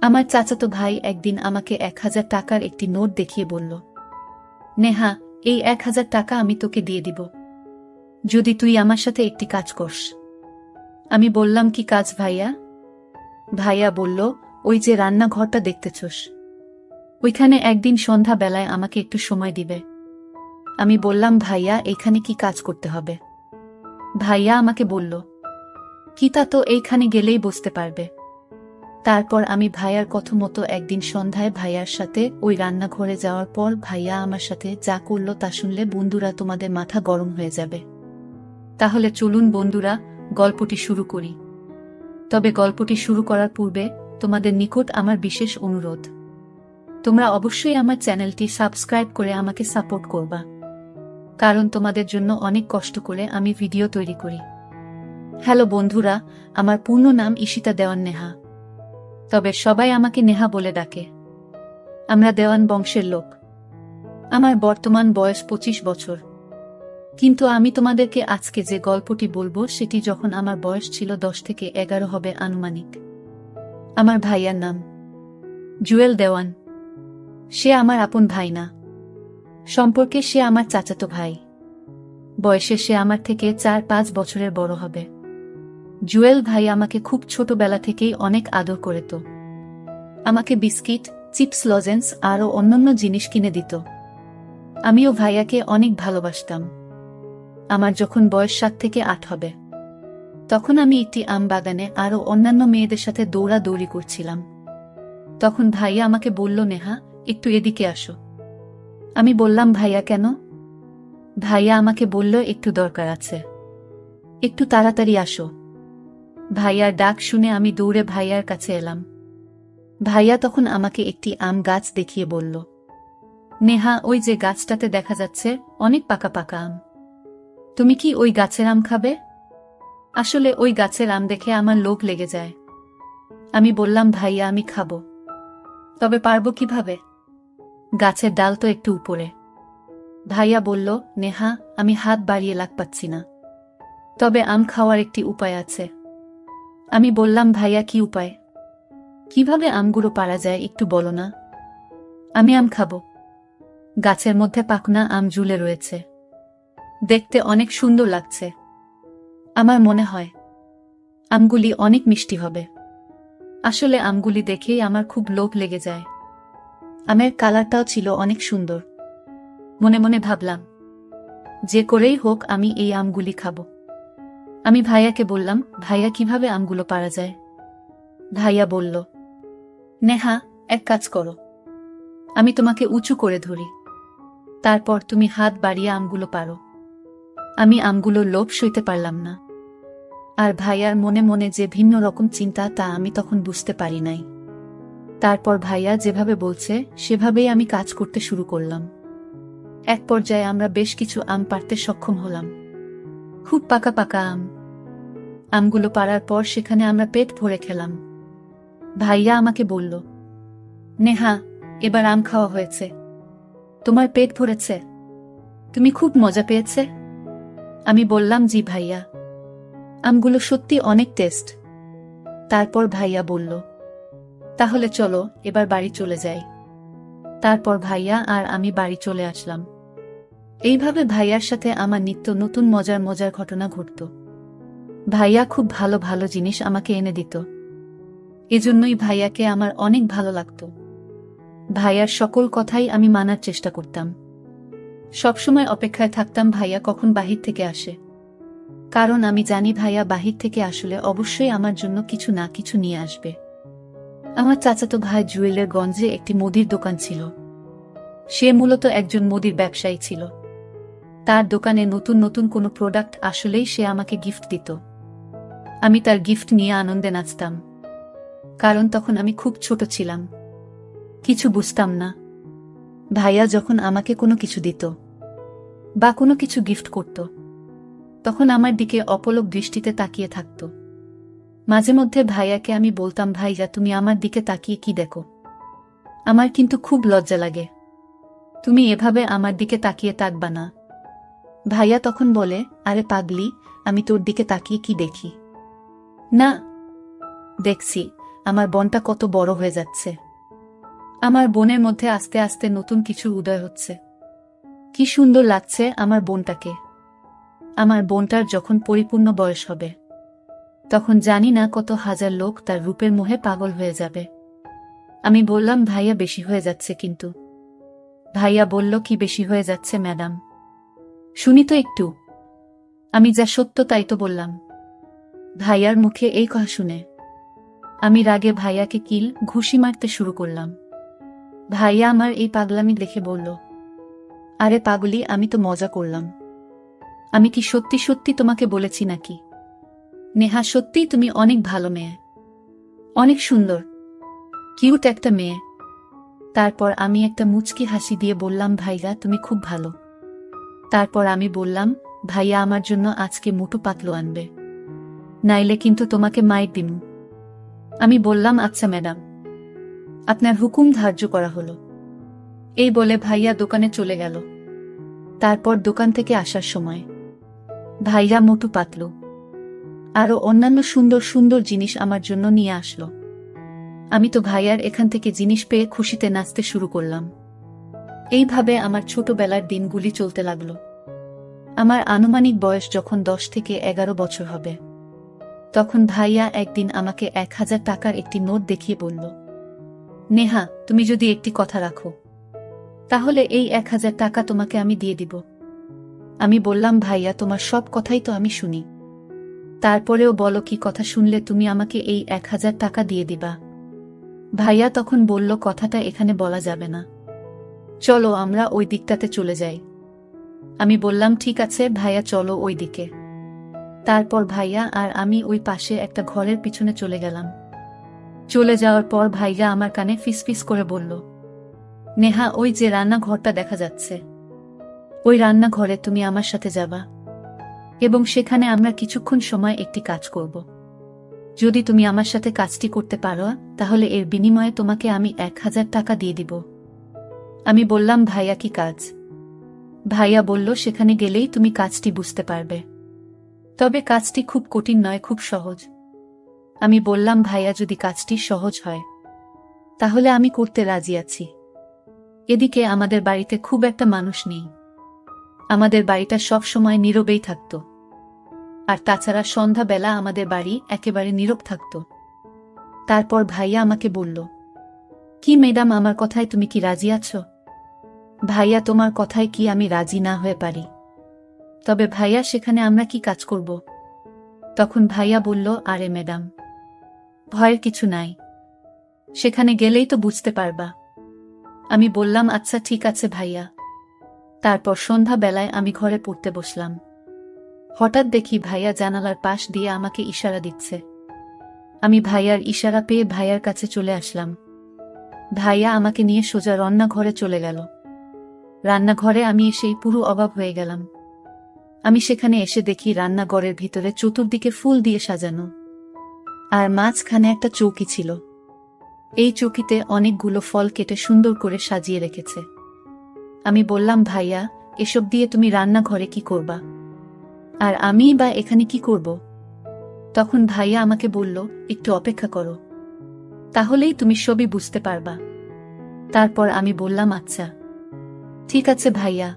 আমার চাচাতো ভাই একদিন আমাকে ১,০০০ টাকার একটি নোট দেখিয়ে বলল, নেহা, এই ১,০০০ টাকা আমি তোকে দিয়ে দিব যদি তুই আমার সাথে একটি কাজ করস। আমি বললাম, কি কাজ ভাইয়া? ভাইয়া বলল, ওই যে রান্নাঘরটা দেখতেছস, ওইখানে একদিন সন্ধ্যা বেলায় আমাকে একটু সময় দিবে। আমি বললাম, ভাইয়া এইখানে কি কাজ করতে হবে? ভাইয়া আমাকে বলল, কি তা তো এইখানে গেলেই বুঝতে পারবে। তারপর আমি ভাইয়ার কথা মতো একদিন সন্ধ্যায় ভাইয়ার সাথে ওই রান্নাঘরে যাওয়ার পর ভাইয়া আমার সাথে যা করল তা শুনলে বন্ধুরা তোমাদের মাথা গরম হয়ে যাবে। তাহলে চলুন বন্ধুরা, গল্পটি শুরু করি। তবে গল্পটি শুরু করার পূর্বে তোমাদের নিকট আমার বিশেষ অনুরোধ, তোমরা অবশ্যই আমার চ্যানেলটি সাবস্ক্রাইব করে আমাকে সাপোর্ট করবা, কারণ তোমাদের জন্য অনেক কষ্ট করে আমি ভিডিও তৈরি করি। হ্যালো বন্ধুরা, আমার পূর্ণ নাম ঈশিতা দেওয়ান নেহা, তবে সবাই আমাকে নেহা বলে ডাকে। আমরা দেওয়ান বংশের লোক। আমার বর্তমান বয়স ২৫ বছর। কিন্তু আমি তোমাদেরকে আজকে যে গল্পটি বলবো সেটি যখন আমার বয়স ছিল ১০ থেকে ১১ হবে আনুমানিক। আমার ভাইয়ার নাম জুয়েল দেওয়ান। সে আমার আপন ভাই না, সম্পর্কে সে আমার চাচাতো ভাই। বয়সে সে আমার থেকে ৪-৫ বছরের বড় হবে। জুয়েল ভাই আমাকে খুব ছোটবেলা থেকেই অনেক আদর করত। আমাকে বিস্কিট, চিপস, লজেন্স আরও অন্যান্য জিনিস কিনে দিত। আমিও ভাইয়াকে অনেক ভালোবাসতাম। আমার যখন বয়স ৭ থেকে ৮ হবে, তখন আমি একটি আম বাগানে আরও অন্যান্য মেয়েদের সাথে দৌড়াদৌড়ি করছিলাম। তখন ভাইয়া আমাকে বলল, নেহা, একটু এদিকে আসো। আমি বললাম, ভাইয়া কেন? ভাইয়া আমাকে বলল, একটু দরকার আছে, একটু তাড়াতাড়ি আসো। ভাইয়ার ডাক শুনে আমি দৌড়ে ভাইয়ার কাছে এলাম। ভাইয়া তখন আমাকে একটি আম গাছ দেখিয়ে বলল, নেহা, ওই যে গাছটাতে দেখা যাচ্ছে অনেক পাকা পাকা আম, তুমি কি ওই গাছের আম খাবে? আসলে ওই গাছের আম দেখে আমার লোভ লেগে যায়। আমি বললাম, ভাইয়া, আমি খাবো, তবে পারবো কিভাবে? গাছের ডাল তো একটু উপরে। ভাইয়া বলল, নেহা, আমি হাত বাড়িয়ে লাগ পাচ্ছি না, তবে আম খাওয়ার একটি উপায় আছে। আমি বললাম, ভাইয়া, কি উপায়? কিভাবে আমগুলো পারা যায় একটু বলো না। আমি আম খাবো। গাছের মধ্যে পাকনা আম ঝুলে রয়েছে, দেখতে অনেক সুন্দর লাগছে। আমার মনে হয় আমগুলি অনেক মিষ্টি হবে। আসলে আমগুলি দেখেই আমার খুব লোভ লেগে যায়। আমের কালারটাও ছিল অনেক সুন্দর। মনে মনে ভাবলাম, যে করেই হোক আমি এই আমগুলি খাবো। আমি ভাইয়াকে বললাম, ভাইয়া, কিভাবে আমগুলো পারা যায়? ভাইয়া বলল, নেহা, এক কাজ করো, আমি তোমাকে উঁচু করে ধরি, তারপর তুমি হাত বাড়িয়ে আমগুলো পারো। আমি আমগুলোর লোভ সইতে পারলাম না। আর ভাইয়ার মনে মনে যে ভিন্ন রকম চিন্তা তা আমি তখন বুঝতে পারি নাই। তারপর ভাইয়া যেভাবে বলছে সেভাবেই আমি কাজ করতে শুরু করলাম। এক পর্যায়ে আমরা বেশ কিছু আম পাড়তে সক্ষম হলাম। খুব পাকা পাকা আম। আমগুলো পাড়ার পর সেখানে আমরা পেট ভরে খেলাম। ভাইয়া আমাকে বলল, নেহা, এবার আম খাওয়া হয়েছে, তোমার পেট ভরেছে? তুমি খুব মজা পেয়েছে? আমি বললাম, জি ভাইয়া, আমগুলো সত্যি অনেক টেস্ট। তারপর ভাইয়া বলল, তাহলে চলো এবার বাড়ি চলে যাই। তারপর ভাইয়া আর আমি বাড়ি চলে আসলাম। এইভাবে ভাইয়ার সাথে আমার নিত্য নতুন মজার মজার ঘটনা ঘটত। ভাইয়া খুব ভালো ভালো জিনিস আমাকে এনে দিত। এজন্যই ভাইয়াকে আমার অনেক ভালো লাগত। ভাইয়ার সকল কথাই আমি মানার চেষ্টা করতাম। সবসময় অপেক্ষায় থাকতাম ভাইয়া কখন বাহির থেকে আসে, কারণ আমি জানি ভাইয়া বাহির থেকে আসলে অবশ্যই আমার জন্য কিছু না কিছু নিয়ে আসবে। আমার চাচাতো ভাই জুয়েলের গঞ্জে একটি মুদির দোকান ছিল। সে মূলত একজন মুদির ব্যবসায়ী ছিল। তার দোকানে নতুন নতুন কোনো প্রোডাক্ট আসলেই সে আমাকে গিফট দিত। আমি তার গিফট নিয়ে আনন্দে নাচতাম, কারণ তখন আমি খুব ছোট ছিলাম, কিছু বুঝতাম না। ভাইয়া যখন আমাকে কোনো কিছু দিত বা কোনো কিছু গিফট করত, তখন আমার দিকে অপলক দৃষ্টিতে তাকিয়ে থাকত। মাঝে মধ্যে ভাইয়াকে আমি বলতাম, ভাইয়া, তুমি আমার দিকে তাকিয়ে কি দেখো? আমার কিন্তু খুব লজ্জা লাগে, তুমি এভাবে আমার দিকে তাকিয়ে থাকবা না। ভাইয়া তখন বলে, আরে পাগলি, আমি তোর দিকে তাকিয়ে কি দেখি? না, দেখছি আমার বোনটা কত বড় হয়ে যাচ্ছে। আমার বোনের মধ্যে আস্তে আস্তে নতুন কিছু উদয় হচ্ছে। কি সুন্দর লাগছে আমার বোনটাকে। আমার বোনটার যখন পরিপূর্ণ বয়স হবে, তখন জানি না কত হাজার লোক তার রূপের মোহে পাগল হয়ে যাবে। আমি বললাম, ভাইয়া বেশি হয়ে যাচ্ছে কিন্তু। ভাইয়া বলল, কি বেশি হয়ে যাচ্ছে ম্যাডাম? শুনি তো একটু। আমি যা সত্য তাই তো বললাম। ভাইয়ার মুখে এই কথা শুনে আমি রাগে ভাইয়াকে কিল ঘুষি মারতে শুরু করলাম। ভাইয়া আমার এই পাগলামি দেখে বলল, আরে পাগলি, আমি তো মজা করলাম। আমি কি সত্যি সত্যি তোমাকে বলেছি নাকি? নেহা, সত্যিই তুমি অনেক ভালো মেয়ে, অনেক সুন্দর, কিউট একটা মেয়ে। তারপর আমি একটা মুচকি হাসি দিয়ে বললাম, ভাইয়া তুমি খুব ভালো। তারপর আমি বললাম, ভাইয়া আমার জন্য আজকে মুঠো পাতলু আনবে, নাইলে কিন্তু তোমাকে মাইর দিমু। আমি বললাম, আচ্ছা ম্যাডাম, আপনার হুকুম ধার্য করা হলো। এই বলে ভাইয়া দোকানে চলে গেল। তারপর দোকান থেকে আসার সময় ভাইয়া মোটু পাতলু আরো অন্যান্য সুন্দর সুন্দর জিনিস আমার জন্য নিয়ে আসলো। আমি তো ভাইয়ার এখান থেকে জিনিস পেয়ে খুশিতে নাচতে শুরু করলাম। এইভাবে আমার ছোটবেলার দিনগুলি চলতে লাগলো। আমার আনুমানিক বয়স যখন 10 থেকে 11 বছর হবে, তখন ভাইয়া একদিন আমাকে 1000 টাকার একটি নোট দেখিয়ে বলল, নেহা, তুমি যদি একটি কথা রাখো, তাহলে এই 1000 টাকা তোমাকে আমি দিয়ে দিব। আমি বললাম, ভাইয়া তোমার সব কথাই তো আমি শুনি, তারপরেও বলো কি কথা শুনলে তুমি আমাকে এই 1000 টাকা দিয়ে দিবা? ভাইয়া তখন বলল, কথাটা এখানে বলা যাবে না, চলো আমরা ওই দিকটাতে চলে যাই। আমি বললাম, ঠিক আছে ভাইয়া, চলো ওই দিকে। তারপর ভাইয়া আর আমি ওই পাশে একটা ঘরের পিছনে চলে গেলাম। চলে যাওয়ার পর ভাইয়া আমার কানে ফিসফিস করে বলল, নেহা, ওই যে রান্নাঘরটা দেখা যাচ্ছে, ওই রান্নাঘরে তুমি আমার সাথে যাবা এবং সেখানে আমরা কিছুক্ষণ সময় একটি কাজ করব। যদি তুমি আমার সাথে কাজটি করতে পারো, তাহলে এর বিনিময়ে তোমাকে আমি 1000 টাকা দিয়ে দিব। আমি বললাম, ভাইয়া কি কাজ? ভাইয়া বলল, সেখানে গেলেই তুমি কাজটি বুঝতে পারবে, তবে কাজটি খুব কঠিন নয়, খুব সহজ। আমি বললাম, ভাইয়া যদি কাজটি সহজ হয়, তাহলে আমি করতে রাজি আছি। এদিকে আমাদের বাড়িতে খুব একটা মানুষ নেই, আমাদের বাড়িটা সব সময় নীরবেই থাকত, আর তাছাড়া সন্ধ্যাবেলা আমাদের বাড়ি একেবারে নীরব থাকত। তারপর ভাইয়া আমাকে বলল, কি ম্যাডাম, আমার কথায় তুমি কি রাজি আছো? ভাইয়া, তোমার কথায় কি আমি রাজি না হয়ে পারি? তবে ভাইয়া, সেখানে আমরা কি কাজ করব? তখন ভাইয়া বলল, আরে ম্যাডাম, ভয়ের কিছু নাই, সেখানে গেলেই তো বুঝতে পারবা। আমি বললাম, আচ্ছা ঠিক আছে ভাইয়া। তারপর সন্ধ্যাবেলায় আমি ঘরে পড়তে বসলাম। হঠাৎ দেখি ভাইয়া জানালার পাশ দিয়ে আমাকে ইশারা দিচ্ছে। আমি ভাইয়ার ইশারা পেয়ে ভাইয়ার কাছে চলে আসলাম। ভাইয়া আমাকে নিয়ে সোজা রান্নাঘরে চলে গেল। রান্নাঘরে আমি এসেই পুরো অবাক হয়ে গেলাম। আমি সেখানে এসে দেখি রান্নাঘরের ভিতরে চতুর্দিকে ফুল দিয়ে সাজানো, আর মাঝখানে একটা চৌকি ছিল। এই চৌকিতে অনেকগুলো ফল কেটে সুন্দর করে সাজিয়ে রেখেছে। আমি বললাম, ভাইয়া, এসব দিয়ে তুমি রান্নাঘরে কি করবা? আর আমি বা এখানে কি করব? তখন ভাইয়া আমাকে বলল, একটু অপেক্ষা করো, তাহলেই তুমি সবই বুঝতে পারবা। তারপর আমি বললাম, আচ্ছা ঠিক আছে ভাইয়া।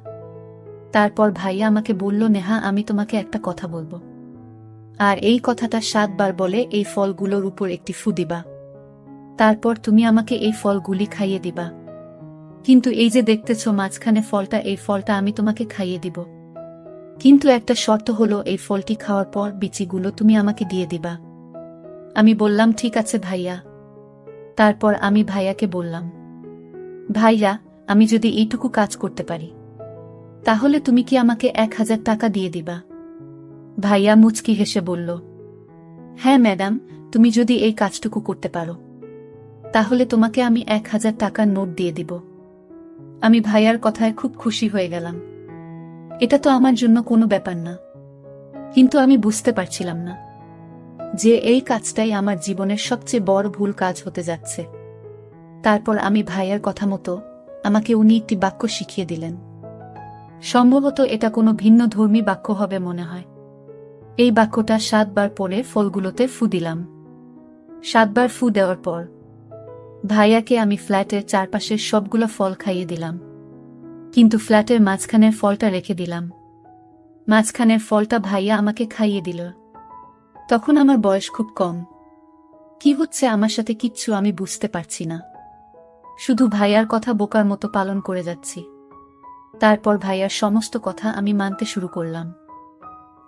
তারপর ভাইয়া আমাকে বলল, নেহা, আমি তোমাকে একটা কথা বলবো, আর এই কথাটা 7 বার বলে এই ফলগুলোর উপর একটি ফু দিবা। তারপর তুমি আমাকে এই ফলগুলি খাইয়ে দিবা। কিন্তু এই যে দেখতেছ মাঝখানে ফলটা, এই ফলটা আমি তোমাকে খাইয়ে দিব, কিন্তু একটা শর্ত হলো, এই ফলটি খাওয়ার পর বিচিগুলো তুমি আমাকে দিয়ে দিবা। আমি বললাম, ঠিক আছে ভাইয়া। তারপর আমি ভাইয়াকে বললাম, ভাইয়া, আমি যদি এইটুকু কাজ করতে পারি, তাহলে তুমি কি আমাকে 1000 টাকা দিয়ে দিবা? ভাইয়া মুচকি হেসে বলল, হ্যাঁ ম্যাডাম, তুমি যদি এই কাজটুকু করতে পারো, তাহলে তোমাকে আমি 1000 টাকার নোট দিয়ে দিব। আমি ভাইয়ার কথায় খুব খুশি হয়ে গেলাম। এটা তো আমার জন্য কোনো ব্যাপার না, কিন্তু আমি বুঝতে পারছিলাম না যে এই কাজটাই আমার জীবনের সবচেয়ে বড় ভুল কাজ হতে যাচ্ছে। তারপর আমি ভাইয়ার কথা মতো আমাকে উনি একটি বাক্য শিখিয়ে দিলেন। সম্ভবত এটা কোনো ভিন্ন ধর্মী বাক্য হবে মনে হয়। এই বাক্যটা 7 বার পরে ফলগুলোতে ফু দিলাম। 7 বার ফু দেওয়ার পর ভাইয়াকে আমি ফ্ল্যাটের চারপাশের সবগুলো ফল খাইয়ে দিলাম, কিন্তু ফ্ল্যাটের মাঝখানের ফলটা রেখে দিলাম। মাঝখানের ফলটা ভাইয়া আমাকে খাইয়ে দিল। তখন আমার বয়স খুব কম। কি হচ্ছে আমার সাথে কিচ্ছু আমি বুঝতে পারছি না, শুধু ভাইয়ার কথা বোকার মতো পালন করে যাচ্ছি। তারপর ভাইয়ার সমস্ত কথা আমি মানতে শুরু করলাম।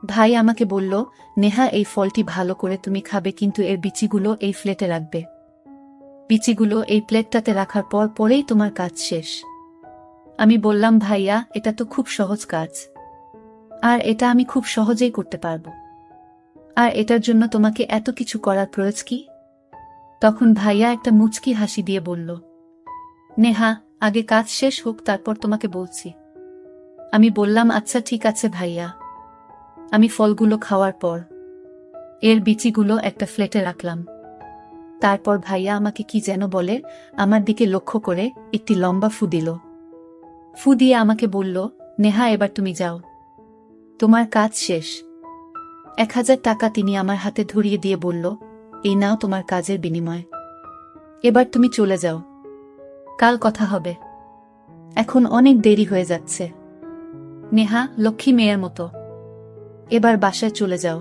ভাই আমাকে বলল, নেহা এই ফলটি ভালো করে তুমি খাবে, কিন্তু এর বিচিগুলো এই প্লেটে রাখবে। বিচিগুলো এই প্লেটটাতে রাখার পর পরেই তোমার কাজ শেষ। আমি বললাম, ভাইয়া এটা তো খুব সহজ কাজ, আর এটা আমি খুব সহজেই করতে পারবো, আর এটার জন্য তোমাকে এত কিছু করার প্রয়োজন কি? তখন ভাইয়া একটা মুচকি হাসি দিয়ে বলল, নেহা আগে কাজ শেষ হোক, তারপর তোমাকে বলছি। আমি বললাম, আচ্ছা ঠিক আছে ভাইয়া। আমি ফলগুলো খাওয়ার পর এর বিচিগুলো একটা প্লেটে রাখলাম। তারপর ভাইয়া আমাকে কি যেন বলে আমার দিকে লক্ষ্য করে একটি লম্বা ফু দিল। ফু দিয়ে আমাকে বলল, নেহা এবার তুমি যাও, তোমার কাজ শেষ। 1000 টাকা তিনি আমার হাতে ধরিয়ে দিয়ে বলল, এই নাও তোমার কাজের বিনিময়, এবার তুমি চলে যাও, কাল কথা হবে, এখন অনেক দেরি হয়ে যাচ্ছে। নেহা লক্ষ্মী মেয়ের মতো এবার বাসায় চলে যাও।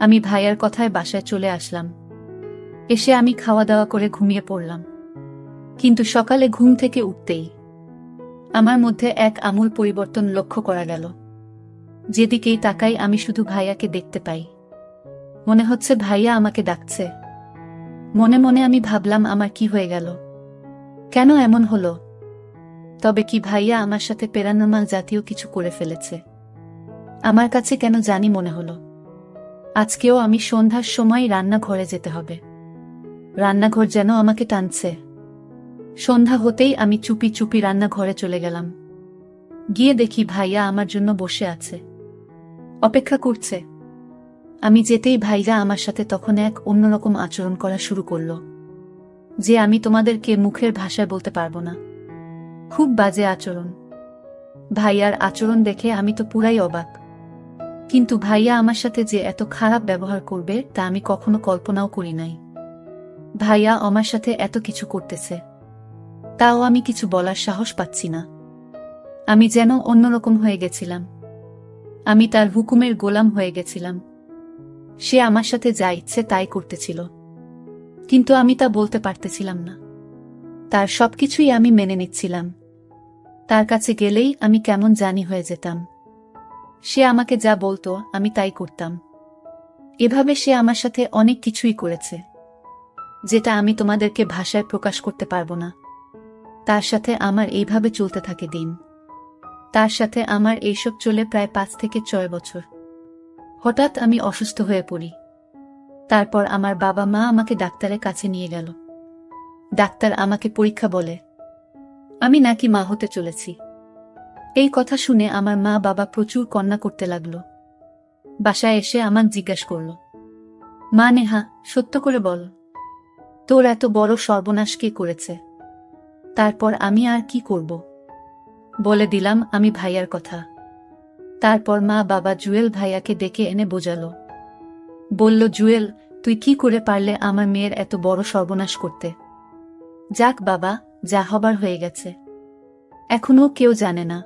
আমি ভাইয়ার কথায় বাসায় চলে আসলাম। এসে আমি খাওয়া দাওয়া করে ঘুমিয়ে পড়লাম, কিন্তু সকালে ঘুম থেকে উঠতেই আমার মধ্যে এক আমূল পরিবর্তন লক্ষ্য করা গেল। যেদিকেই তাকাই আমি শুধু ভাইয়াকে দেখতে পাই। মনে হচ্ছে ভাইয়া আমাকে ডাকছে। মনে মনে আমি ভাবলাম, আমার কি হয়ে গেল, কেন এমন হলো? তবে কি ভাইয়া আমার সাথে প্যারানর্মাল জাতীয় কিছু করে ফেলেছে? আমার কাছে কেন জানি মনে হলো আজকেও আমি সন্ধ্যার সময় রান্নাঘরে যেতে হবে। রান্নাঘর যেন আমাকে টানছে। সন্ধ্যা হতেই আমি চুপি চুপি রান্নাঘরে চলে গেলাম। গিয়ে দেখি ভাইয়া আমার জন্য বসে আছে, অপেক্ষা করছে। আমি যেতেই ভাইয়া আমার সাথে তখন এক অন্যরকম আচরণ করা শুরু করলো, যে আমি তোমাদেরকে মুখের ভাষায় বলতে পারবো না। খুব বাজে আচরণ। ভাইয়ার আচরণ দেখে আমি তো পুরাই অবাক। কিন্তু ভাইয়া আমার সাথে যে এত খারাপ ব্যবহার করবে তা আমি কখনো কল্পনাও করি নাই। ভাইয়া আমার সাথে এত কিছু করতেছে, তাও আমি কিছু বলার সাহস পাচ্ছি না। আমি যেন অন্যরকম হয়ে গেছিলাম। আমি তার হুকুমের গোলাম হয়ে গেছিলাম। সে আমার সাথে যা ইচ্ছে তাই করতেছিল, কিন্তু আমি তা বলতে পারতেছিলাম না। তার সবকিছুই আমি মেনে নিচ্ছিলাম। তার কাছে গেলেই আমি কেমন জানি হয়ে যেতাম। সে আমাকে যা বলতো আমি তাই করতাম। এভাবে সে আমার সাথে অনেক কিছুই করেছে, যেটা আমি তোমাদেরকে ভাষায় প্রকাশ করতে পারবো না। তার সাথে আমার এইভাবে চলতে থাকে দিন। তার সাথে আমার এইসব চলে প্রায় 5 থেকে 6 বছর। হঠাৎ আমি অসুস্থ হয়ে পড়ি। তারপর আমার বাবা মা আমাকে ডাক্তারের কাছে নিয়ে গেল। ডাক্তার আমাকে পরীক্ষা বলে আমি নাকি মা হতে চলেছি। এই কথা শুনে আমার মা বাবা প্রচুর কান্না করতে লাগলো। বাসায় এসে আমাকে জিজ্ঞাসা করল, মা নেহা সত্য করে বল, তোর এত বড় সর্বনাশ কে করেছে? তারপর আমি আর কি করব? বলে দিলাম আমি ভাইয়ার কথা। তারপর মা বাবা জুয়েল ভাইয়াকে ডেকে এনে বোঝালো। বলল, জুয়েল তুই কি করে পারলে আমার মেয়ের এত বড় সর্বনাশ করতে? যাক বাবা, যা হবার হয়ে গেছে। এখনো কেউ জানে না।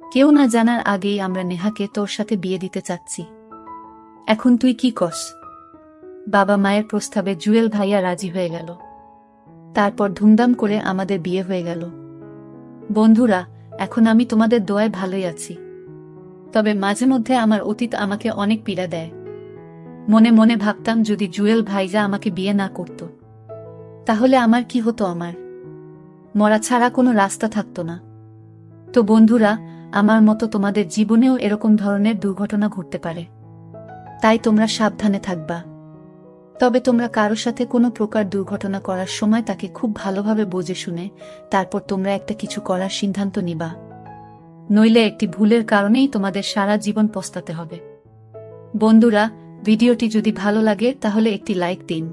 কেউ না জানার আগেই আমরা নেহাকে তোর সাথে বিয়ে দিতে চাচ্ছি। এখন তুই কি কস? বাবা মায়ের প্রস্তাবে জুয়েল ভাইয়া রাজি হয়ে গেল। তারপর ধুমধাম করে আমাদের বিয়ে হয়ে গেল। বন্ধুরা, এখন আমি তোমাদের দোয়ায় ভালোই আছি। তবে মাঝে মধ্যে আমার অতীত আমাকে অনেক পীড়া দেয়। মনে মনে ভাবতাম যদি জুয়েল ভাইজা আমাকে বিয়ে না করত, তাহলে আমার কি হতো? আমার মরা ছাড়া কোনো রাস্তা থাকতো না। তো বন্ধুরা, আমার মতো তোমাদের জীবনেও এরকম ধরনের দুর্ঘটনা ঘটতে পারে, তাই তোমরা সাবধানে থাকবা। তবে তোমরা কারো সাথে কোনো প্রকার দুর্ঘটনা করার সময় তাকে খুব ভালোভাবে বুঝে শুনে তারপর তোমরা একটা কিছু করার সিদ্ধান্ত নিবা। নইলে একটি ভুলের কারণেই তোমাদের সারা জীবন পস্তাতে হবে। বন্ধুরা, ভিডিওটি যদি ভালো লাগে তাহলে একটি লাইক দিন।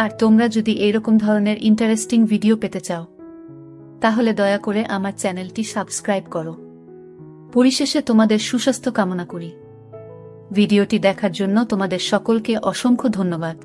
আর তোমরা যদি এইরকম ধরনের ইন্টারেস্টিং ভিডিও পেতে চাও, তাহলে দয়া করে আমার চ্যানেলটি সাবস্ক্রাইব করো। পরিশেষে তোমাদের সুস্বাস্থ্য কামনা করি। ভিডিওটি দেখার জন্য তোমাদের সকলকে অসংখ্য ধন্যবাদ।